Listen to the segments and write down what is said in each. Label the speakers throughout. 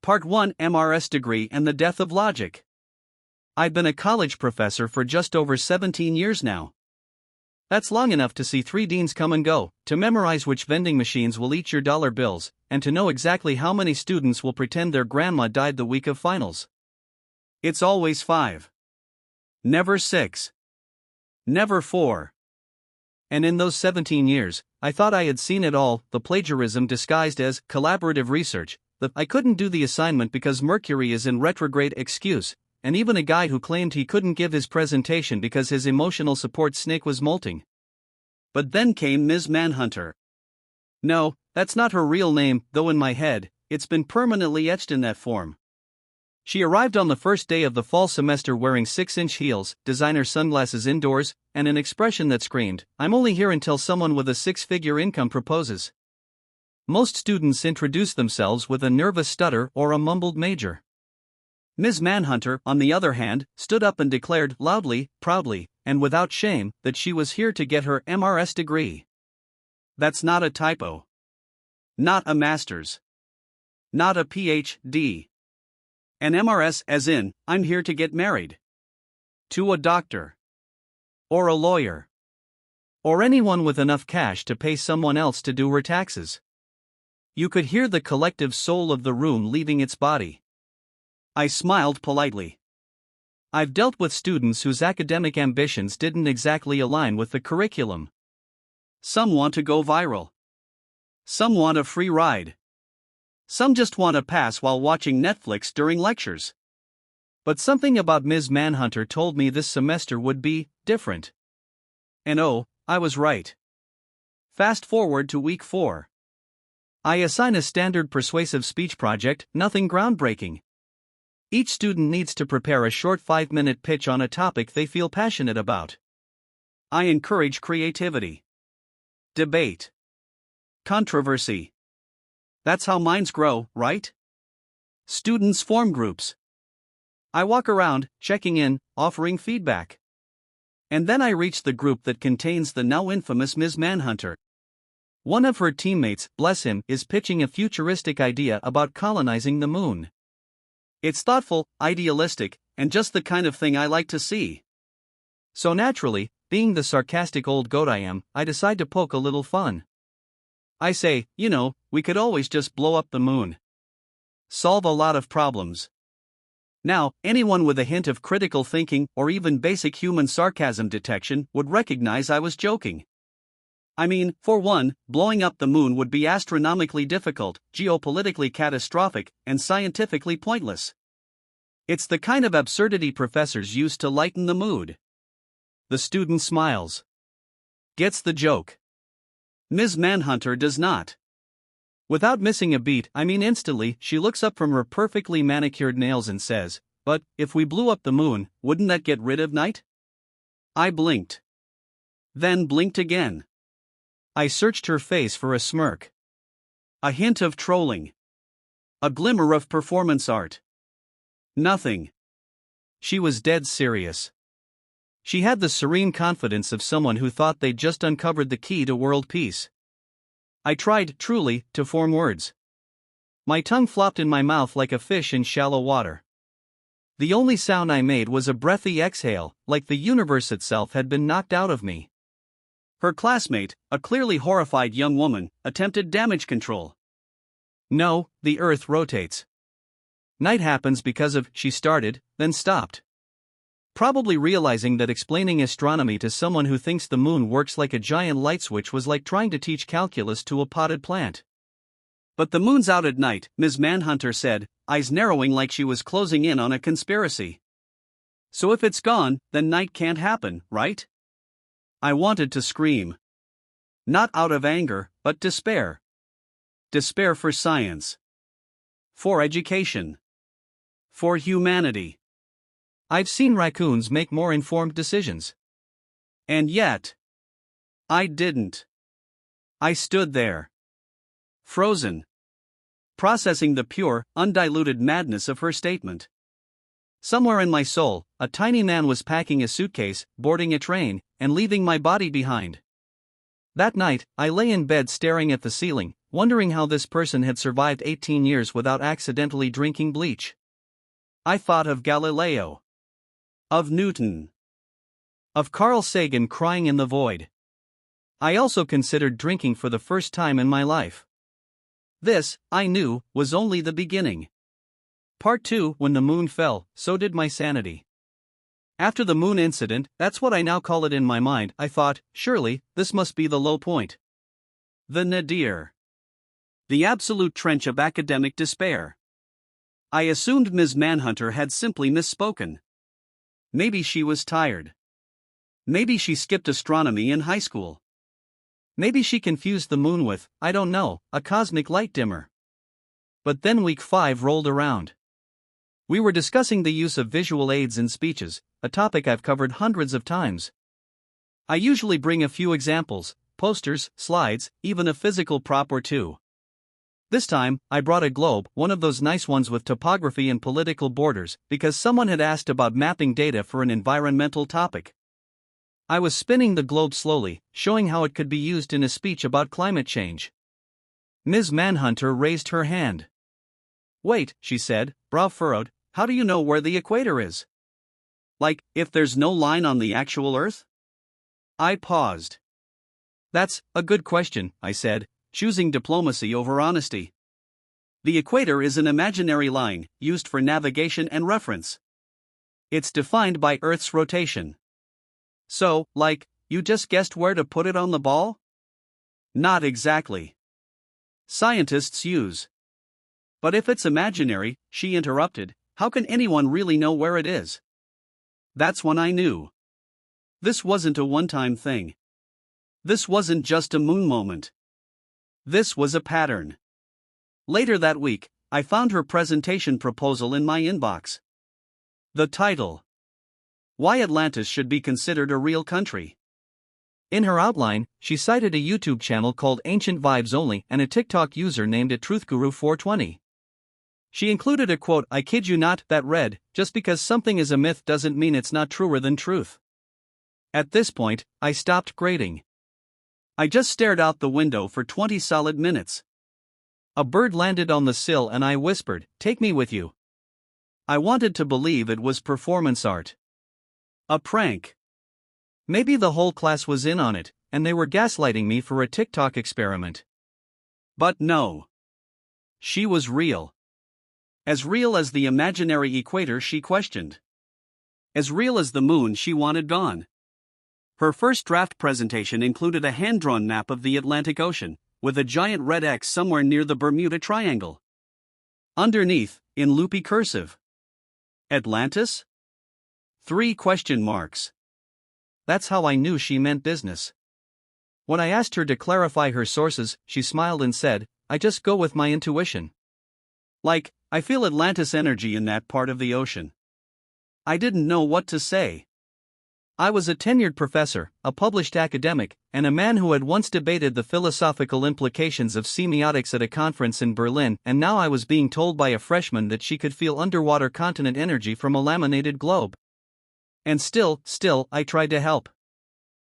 Speaker 1: Part 1: MRS Degree and the Death of Logic. I've been a college professor for just over 17 years now. That's long enough to see 3 deans come and go, to memorize which vending machines will eat your dollar bills, and to know exactly how many students will pretend their grandma died the week of finals. It's always 5. Never 6. Never 4. And in those 17 years, I thought I had seen it all: the plagiarism disguised as collaborative research, the "I couldn't do the assignment because Mercury is in retrograde" excuse, and even a guy who claimed he couldn't give his presentation because his emotional support snake was molting. But then came Ms. Manhunter. No, that's not her real name, though in my head, it's been permanently etched in that form. She arrived on the first day of the fall semester wearing 6-inch heels, designer sunglasses indoors, and an expression that screamed, "I'm only here until someone with a 6-figure income proposes." Most students introduce themselves with a nervous stutter or a mumbled major. Ms. Manhunter, on the other hand, stood up and declared loudly, proudly, and without shame, that she was here to get her MRS degree. That's not a typo. Not a master's. Not a PhD. An MRS, as in, I'm here to get married. To a doctor. Or a lawyer. Or anyone with enough cash to pay someone else to do her taxes. You could hear the collective soul of the room leaving its body. I smiled politely. I've dealt with students whose academic ambitions didn't exactly align with the curriculum. Some want to go viral. Some want a free ride. Some just want a pass while watching Netflix during lectures. But something about Ms. Manhunter told me this semester would be different. And oh, I was right. Fast forward to week 4. I assign a standard persuasive speech project, nothing groundbreaking. Each student needs to prepare a short 5-minute pitch on a topic they feel passionate about. I encourage creativity, debate, controversy. That's how minds grow, right? Students form groups. I walk around, checking in, offering feedback. And then I reach the group that contains the now infamous Ms. Manhunter. One of her teammates, bless him, is pitching a futuristic idea about colonizing the moon. It's thoughtful, idealistic, and just the kind of thing I like to see. So naturally, being the sarcastic old goat I am, I decide to poke a little fun. I say, we could always just blow up the moon. Solve a lot of problems. Now, anyone with a hint of critical thinking or even basic human sarcasm detection would recognize I was joking. I mean, for one, blowing up the moon would be astronomically difficult, geopolitically catastrophic, and scientifically pointless. It's the kind of absurdity professors use to lighten the mood. The student smiles. Gets the joke. Ms. Manhunter does not. Without missing a beat, instantly, she looks up from her perfectly manicured nails and says, "But, if we blew up the moon, wouldn't that get rid of night?" I blinked. Then blinked again. I searched her face for a smirk. A hint of trolling. A glimmer of performance art. Nothing. She was dead serious. She had the serene confidence of someone who thought they'd just uncovered the key to world peace. I tried, truly, to form words. My tongue flopped in my mouth like a fish in shallow water. The only sound I made was a breathy exhale, like the universe itself had been knocked out of me. Her classmate, a clearly horrified young woman, attempted damage control. "No, the Earth rotates. Night happens because of," she started, then stopped. Probably realizing that explaining astronomy to someone who thinks the moon works like a giant light switch was like trying to teach calculus to a potted plant. "But the moon's out at night," Ms. Manhunter said, eyes narrowing like she was closing in on a conspiracy. "So if it's gone, then night can't happen, right?" I wanted to scream. Not out of anger, but despair. Despair for science. For education. For humanity. I've seen raccoons make more informed decisions. And yet, I didn't. I stood there. Frozen. Processing the pure, undiluted madness of her statement. Somewhere in my soul, a tiny man was packing a suitcase, boarding a train, and leaving my body behind. That night, I lay in bed staring at the ceiling, wondering how this person had survived 18 years without accidentally drinking bleach. I thought of Galileo, of Newton, of Carl Sagan crying in the void. I also considered drinking for the first time in my life. This, I knew, was only the beginning. Part 2. When the moon fell, so did my sanity. After the moon incident, that's what I now call it in my mind, I thought, surely, this must be the low point. The nadir. The absolute trench of academic despair. I assumed Ms. Manhunter had simply misspoken. Maybe she was tired. Maybe she skipped astronomy in high school. Maybe she confused the moon with, I don't know, a cosmic light dimmer. But then week 5 rolled around. We were discussing the use of visual aids in speeches, a topic I've covered hundreds of times. I usually bring a few examples, posters, slides, even a physical prop or two. This time, I brought a globe, one of those nice ones with topography and political borders, because someone had asked about mapping data for an environmental topic. I was spinning the globe slowly, showing how it could be used in a speech about climate change. Ms. Manhunter raised her hand. Wait, she said, brow furrowed, how do you know where the equator is? Like, if there's no line on the actual Earth? I paused. That's a good question, I said, choosing diplomacy over honesty. The equator is an imaginary line, used for navigation and reference. It's defined by Earth's rotation. So, like, you just guessed where to put it on the ball? Not exactly. Scientists use. But if it's imaginary, she interrupted, how can anyone really know where it is? That's when I knew. This wasn't a one-time thing. This wasn't just a moon moment. This was a pattern. Later that week, I found her presentation proposal in my inbox. The title: Why Atlantis Should Be Considered a Real Country. In her outline, she cited a YouTube channel called Ancient Vibes Only and a TikTok user named @TruthGuru420. She included a quote, I kid you not, that read, just because something is a myth doesn't mean it's not truer than truth. At this point, I stopped grading. I just stared out the window for 20 solid minutes. A bird landed on the sill and I whispered, take me with you. I wanted to believe it was performance art. A prank. Maybe the whole class was in on it, and they were gaslighting me for a TikTok experiment. But no. She was real. As real as the imaginary equator she questioned. As real as the moon she wanted gone. Her first draft presentation included a hand-drawn map of the Atlantic Ocean, with a giant red X somewhere near the Bermuda Triangle. Underneath, in loopy cursive. Atlantis? 3 question marks. That's how I knew she meant business. When I asked her to clarify her sources, she smiled and said, I just go with my intuition. Like, I feel Atlantis energy in that part of the ocean. I didn't know what to say. I was a tenured professor, a published academic, and a man who had once debated the philosophical implications of semiotics at a conference in Berlin, and now I was being told by a freshman that she could feel underwater continent energy from a laminated globe. And still, I tried to help.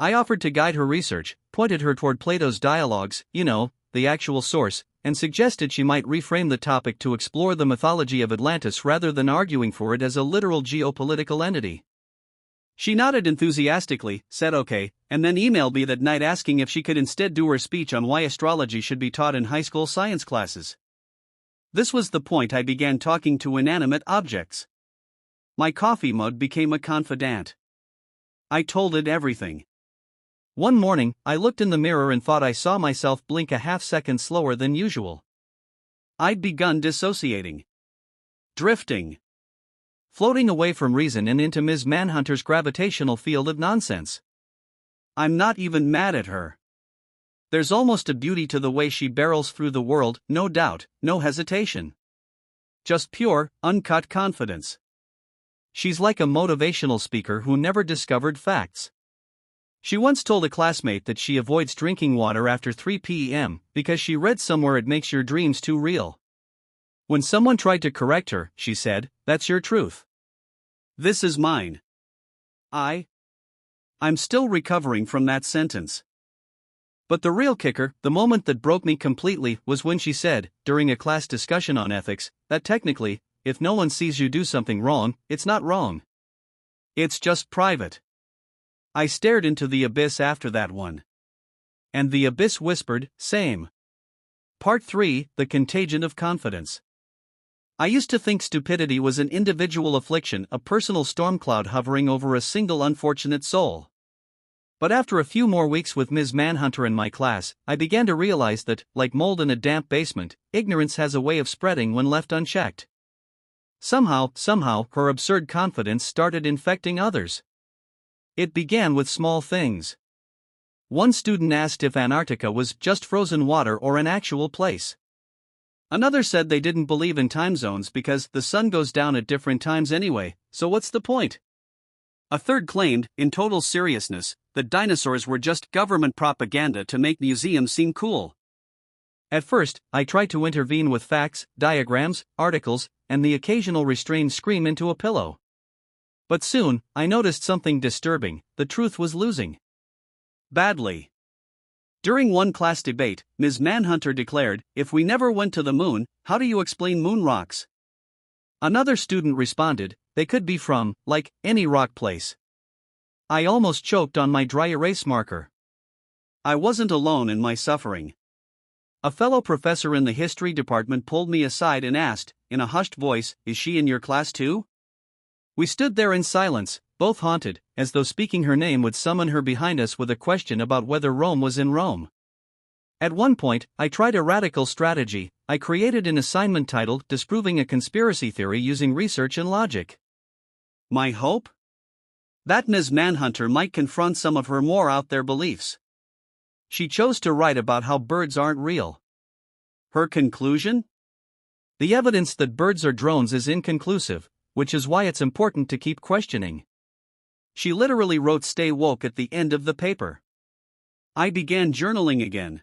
Speaker 1: I offered to guide her research, pointed her toward Plato's dialogues, the actual source, and suggested she might reframe the topic to explore the mythology of Atlantis rather than arguing for it as a literal geopolitical entity. She nodded enthusiastically, said okay, and then emailed me that night asking if she could instead do her speech on why astrology should be taught in high school science classes. This was the point I began talking to inanimate objects. My coffee mug became a confidant. I told it everything. One morning, I looked in the mirror and thought I saw myself blink a half-second slower than usual. I'd begun dissociating. Drifting. Floating away from reason and into Ms. Manhunter's gravitational field of nonsense. I'm not even mad at her. There's almost a beauty to the way she barrels through the world, no doubt, no hesitation. Just pure, uncut confidence. She's like a motivational speaker who never discovered facts. She once told a classmate that she avoids drinking water after 3 p.m. because she read somewhere it makes your dreams too real. When someone tried to correct her, she said, that's your truth. This is mine. I'm still recovering from that sentence. But the real kicker, the moment that broke me completely, was when she said, during a class discussion on ethics, that technically, if no one sees you do something wrong, it's not wrong. It's just private. I stared into the abyss after that one. And the abyss whispered, same. Part 3, The Contagion of Confidence. I used to think stupidity was an individual affliction, a personal storm cloud hovering over a single unfortunate soul. But after a few more weeks with Ms. Manhunter in my class, I began to realize that, like mold in a damp basement, ignorance has a way of spreading when left unchecked. Somehow, her absurd confidence started infecting others. It began with small things. One student asked if Antarctica was just frozen water or an actual place. Another said they didn't believe in time zones because the sun goes down at different times anyway, so what's the point? A third claimed, in total seriousness, that dinosaurs were just government propaganda to make museums seem cool. At first, I tried to intervene with facts, diagrams, articles, and the occasional restrained scream into a pillow. But soon, I noticed something disturbing: the truth was losing. Badly. During one class debate, Ms. Manhunter declared, if we never went to the moon, how do you explain moon rocks? Another student responded, they could be from, like, any rock place. I almost choked on my dry erase marker. I wasn't alone in my suffering. A fellow professor in the history department pulled me aside and asked, in a hushed voice, is she in your class too? We stood there in silence, both haunted, as though speaking her name would summon her behind us with a question about whether Rome was in Rome. At one point, I tried a radical strategy. I created an assignment titled Disproving a Conspiracy Theory Using Research and Logic. My hope? That Ms. Manhunter might confront some of her more out there beliefs. She chose to write about how birds aren't real. Her conclusion? The evidence that birds are drones is inconclusive, which is why it's important to keep questioning. She literally wrote "Stay woke" at the end of the paper. I began journaling again.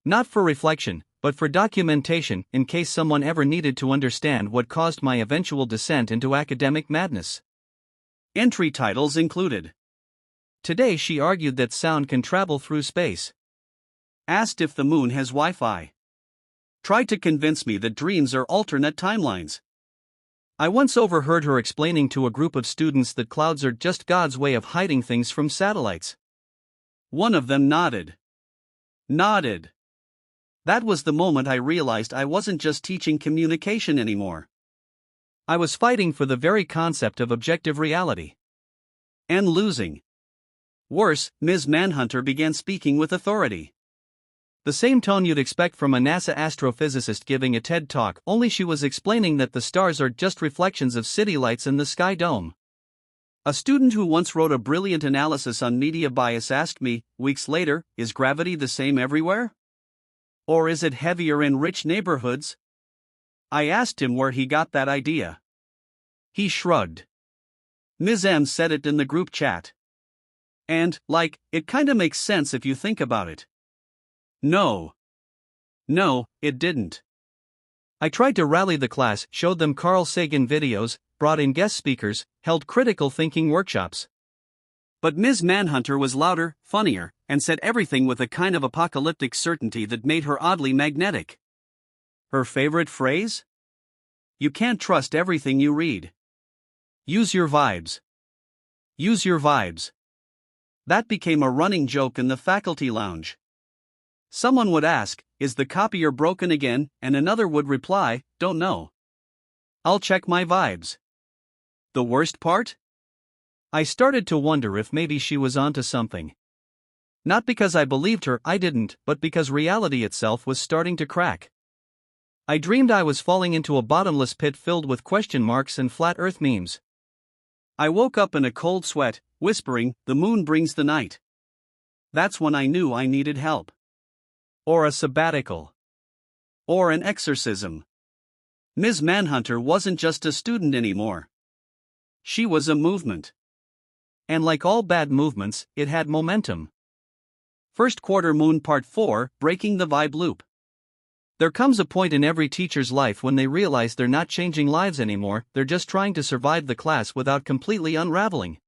Speaker 1: Not for reflection, but for documentation, in case someone ever needed to understand what caused my eventual descent into academic madness. Entry titles included: Today she argued that sound can travel through space. Asked if the moon has Wi-Fi. Tried to convince me that dreams are alternate timelines. I once overheard her explaining to a group of students that clouds are just God's way of hiding things from satellites. One of them nodded. That was the moment I realized I wasn't just teaching communication anymore. I was fighting for the very concept of objective reality. And losing. Worse, Ms. Manhunter began speaking with authority. The same tone you'd expect from a NASA astrophysicist giving a TED Talk, only she was explaining that the stars are just reflections of city lights in the sky dome. A student who once wrote a brilliant analysis on media bias asked me, weeks later, is gravity the same everywhere? Or is it heavier in rich neighborhoods? I asked him where he got that idea. He shrugged. Ms. M said it in the group chat. And, it kinda makes sense if you think about it. No, it didn't. I tried to rally the class, showed them Carl Sagan videos, brought in guest speakers, held critical thinking workshops. But Ms. Manhunter was louder, funnier, and said everything with a kind of apocalyptic certainty that made her oddly magnetic. Her favorite phrase? You can't trust everything you read. Use your vibes. Use your vibes. That became a running joke in the faculty lounge. Someone would ask, is the copier broken again, and another would reply, don't know. I'll check my vibes. The worst part? I started to wonder if maybe she was onto something. Not because I believed her, I didn't, but because reality itself was starting to crack. I dreamed I was falling into a bottomless pit filled with question marks and flat earth memes. I woke up in a cold sweat, whispering, the moon brings the night. That's when I knew I needed help. Or a sabbatical. Or an exorcism. Ms. Manhunter wasn't just a student anymore. She was a movement. And like all bad movements, it had momentum. First Quarter Moon Part 4, Breaking the Vibe Loop. There comes a point in every teacher's life when they realize they're not changing lives anymore, they're just trying to survive the class without completely unraveling.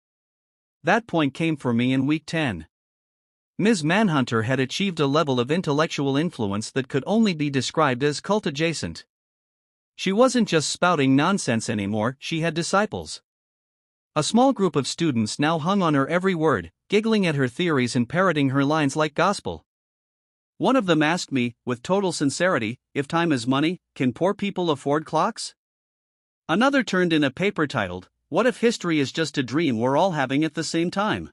Speaker 1: That point came for me in week 10. Ms. Manhunter had achieved a level of intellectual influence that could only be described as cult adjacent. She wasn't just spouting nonsense anymore, she had disciples. A small group of students now hung on her every word, giggling at her theories and parroting her lines like gospel. One of them asked me, with total sincerity, if time is money, can poor people afford clocks? Another turned in a paper titled, "What if history is just a dream we're all having at the same time?"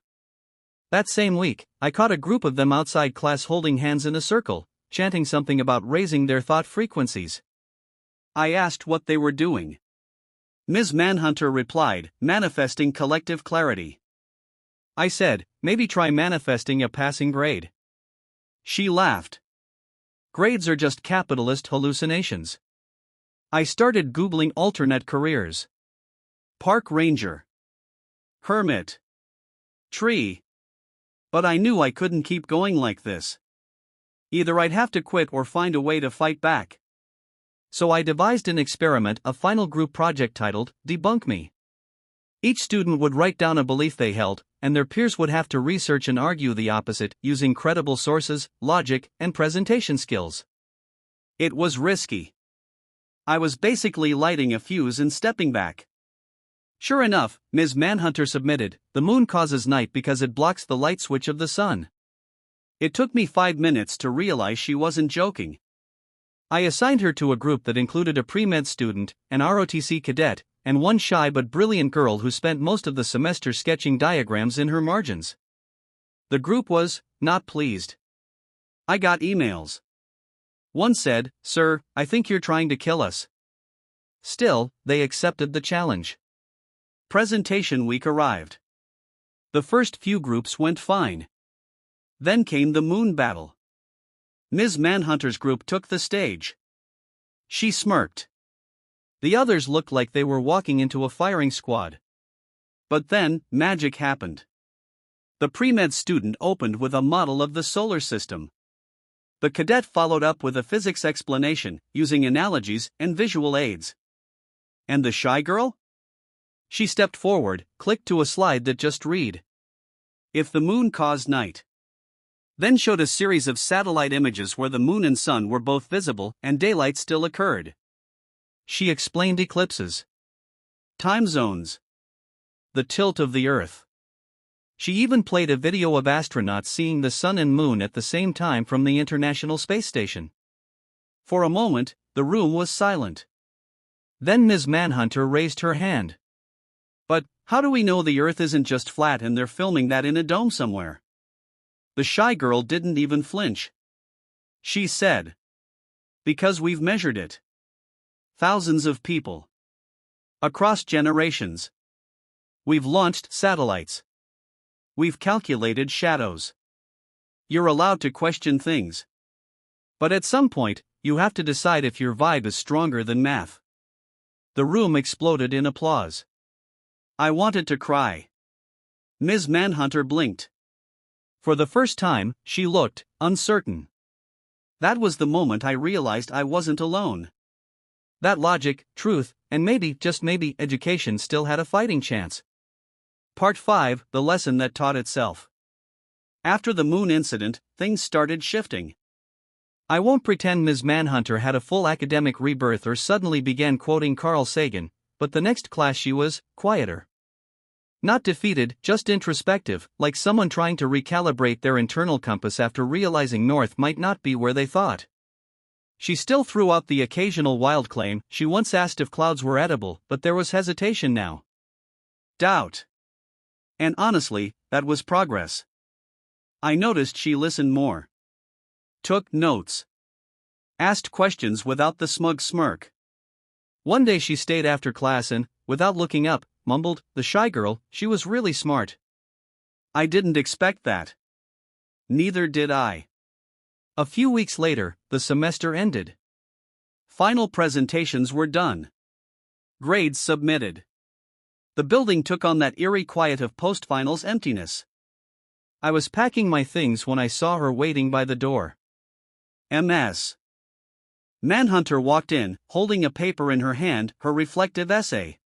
Speaker 1: That same week, I caught a group of them outside class holding hands in a circle, chanting something about raising their thought frequencies. I asked what they were doing. Ms. Manhunter replied, "Manifesting collective clarity." I said, "Maybe try manifesting a passing grade." She laughed. Grades are just capitalist hallucinations. I started Googling alternate careers. Park ranger. Hermit. Tree. But I knew I couldn't keep going like this. Either I'd have to quit or find a way to fight back. So I devised an experiment, a final group project titled, Debunk Me. Each student would write down a belief they held, and their peers would have to research and argue the opposite, using credible sources, logic, and presentation skills. It was risky. I was basically lighting a fuse and stepping back. Sure enough, Ms. Manhunter submitted, "The moon causes night because it blocks the light switch of the sun." It took me 5 minutes to realize she wasn't joking. I assigned her to a group that included a pre-med student, an ROTC cadet, and one shy but brilliant girl who spent most of the semester sketching diagrams in her margins. The group was not pleased. I got emails. One said, "Sir, I think you're trying to kill us." Still, they accepted the challenge. Presentation week arrived. The first few groups went fine. Then came the moon battle. Ms. Manhunter's group took the stage. She smirked. The others looked like they were walking into a firing squad. But then, magic happened. The pre-med student opened with a model of the solar system. The cadet followed up with a physics explanation, using analogies and visual aids. And the shy girl? She stepped forward, clicked to a slide that just read, "If the moon caused night." Then showed a series of satellite images where the moon and sun were both visible and daylight still occurred. She explained eclipses, time zones, the tilt of the Earth. She even played a video of astronauts seeing the sun and moon at the same time from the International Space Station. For a moment, the room was silent. Then Ms. Manhunter raised her hand. "But, how do we know the Earth isn't just flat and they're filming that in a dome somewhere?" The shy girl didn't even flinch. She said, "Because we've measured it. Thousands of people. Across generations. We've launched satellites. We've calculated shadows. You're allowed to question things. But at some point, you have to decide if your vibe is stronger than math." The room exploded in applause. I wanted to cry. Ms. Manhunter blinked. For the first time, she looked uncertain. That was the moment I realized I wasn't alone. That logic, truth, and maybe, just maybe, education still had a fighting chance. Part 5, The Lesson That Taught Itself. After the moon incident, things started shifting. I won't pretend Ms. Manhunter had a full academic rebirth or suddenly began quoting Carl Sagan, but the next class she was quieter. Not defeated, just introspective, like someone trying to recalibrate their internal compass after realizing north might not be where they thought. She still threw out the occasional wild claim. She once asked if clouds were edible, but there was hesitation now. Doubt. And honestly, that was progress. I noticed she listened more. Took notes. Asked questions without the smug smirk. One day she stayed after class and, without looking up, mumbled, "The shy girl, she was really smart." I didn't expect that. Neither did I. A few weeks later, the semester ended. Final presentations were done. Grades submitted. The building took on that eerie quiet of post-finals emptiness. I was packing my things when I saw her waiting by the door. Ms. Manhunter walked in, holding a paper in her hand, her reflective essay.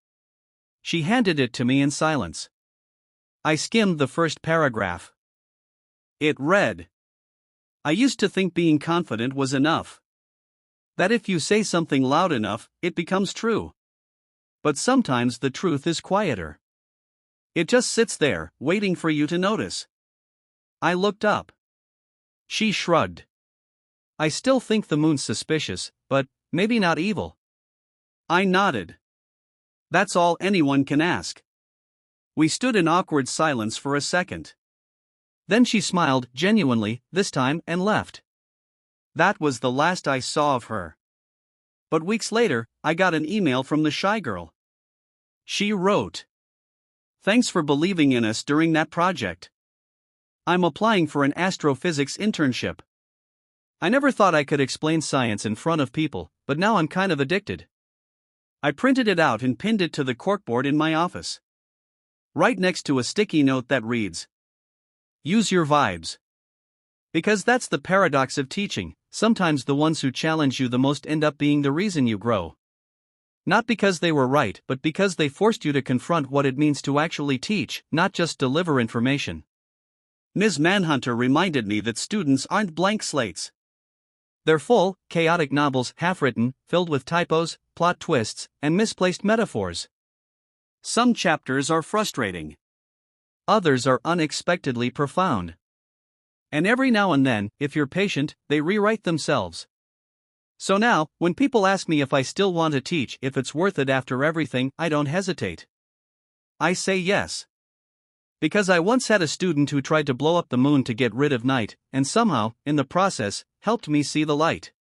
Speaker 1: She handed it to me in silence. I skimmed the first paragraph. It read: I used to think being confident was enough. That if you say something loud enough, it becomes true. But sometimes the truth is quieter. It just sits there, waiting for you to notice. I looked up. She shrugged. I still think the moon's suspicious, but maybe not evil. I nodded. That's all anyone can ask. We stood in awkward silence for a second. Then she smiled genuinely, this time, and left. That was the last I saw of her. But weeks later, I got an email from the shy girl. She wrote, "Thanks for believing in us during that project. I'm applying for an astrophysics internship. I never thought I could explain science in front of people, but now I'm kind of addicted." I printed it out and pinned it to the corkboard in my office. Right next to a sticky note that reads, "Use your vibes." Because that's the paradox of teaching, sometimes the ones who challenge you the most end up being the reason you grow. Not because they were right, but because they forced you to confront what it means to actually teach, not just deliver information. Ms. Manhunter reminded me that students aren't blank slates. They're full, chaotic novels, half-written, filled with typos, plot twists, and misplaced metaphors. Some chapters are frustrating. Others are unexpectedly profound. And every now and then, if you're patient, they rewrite themselves. So now, when people ask me if I still want to teach, if it's worth it after everything, I don't hesitate. I say yes. Because I once had a student who tried to blow up the moon to get rid of night, and somehow, in the process, helped me see the light.